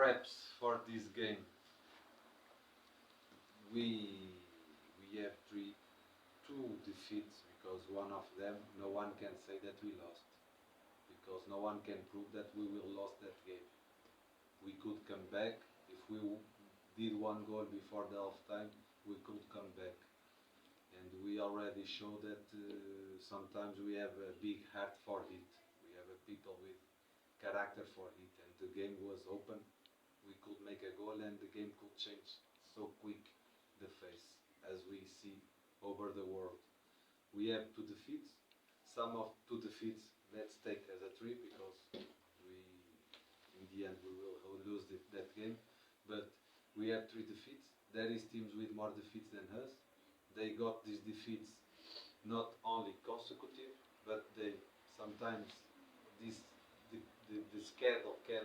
preps for this game. We have two defeats because one of them no one can say that we lost because no one can prove that we will lost that game. We could come back if we did one goal before the half time. We could come back, and we already show that sometimes we have a big heart for it. We have a people with character for it, and the game was open. We could make a goal, and the game could change so quick the face as we see over the world. We have two defeats. Some of two defeats let's take as a three because we in the end we will lose that game. But we have three defeats. There is teams with more defeats than us. They got these defeats not only consecutive, but they sometimes this the schedule can